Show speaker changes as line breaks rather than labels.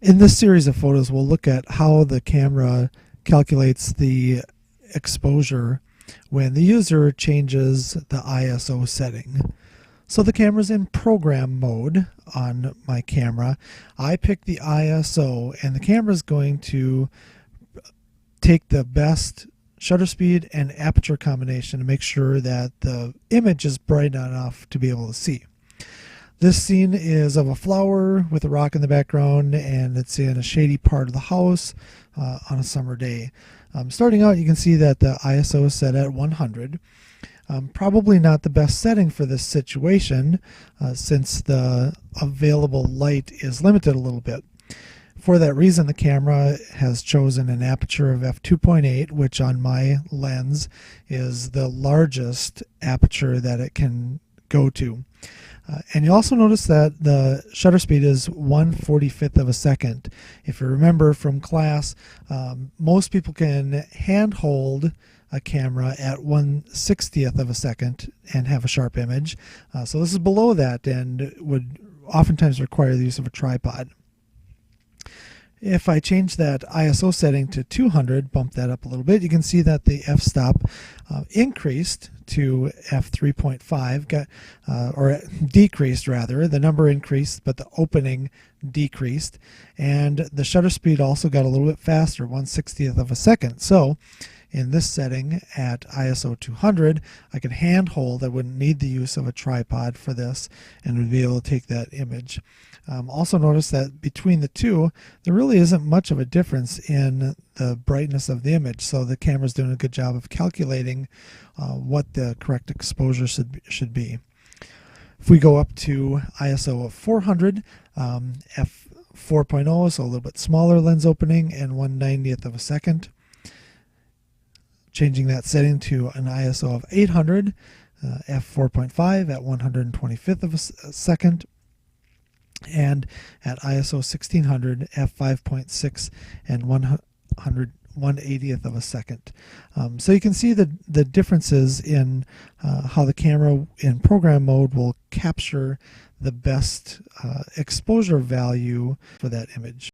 In this series of photos, we'll look at how the camera calculates the exposure when the user changes the ISO setting. So the camera's in program mode on my camera. I pick the ISO, and the camera's going to take the best shutter speed and aperture combination to make sure that the image is bright enough to be able to see. This scene is of a flower with a rock in the background, and it's in a shady part of the house on a summer day. Starting out, you can see that the ISO is set at 100. Probably not the best setting for this situation since the available light is limited a little bit. For that reason, the camera has chosen an aperture of f2.8, which on my lens is the largest aperture that it can go to. And you also notice that the shutter speed is 1/45th of a second. If you remember from class, most people can handhold a camera at 1/60th of a second and have a sharp image. So this is below that and would oftentimes require the use of a tripod. If I change that ISO setting to 200, bump that up a little bit, you can see that the f-stop increased to f3.5, or decreased rather. The number increased, but the opening decreased. And the shutter speed also got a little bit faster, 1/60th of a second. So in this setting at ISO 200, I could handhold. I wouldn't need the use of a tripod for this and would be able to take that image. Also notice that between the two, there really isn't much of a difference in the brightness of the image. So the camera's doing a good job of calculating what the correct exposure should be. If we go up to ISO of 400, f4.0, so a little bit smaller lens opening, and 1/90th of a second. Changing that setting to an ISO of 800, f4.5 at 125th of a second, and at ISO 1600, f5.6 and 1/180th of a second. So you can see the differences in how the camera in program mode will capture the best exposure value for that image.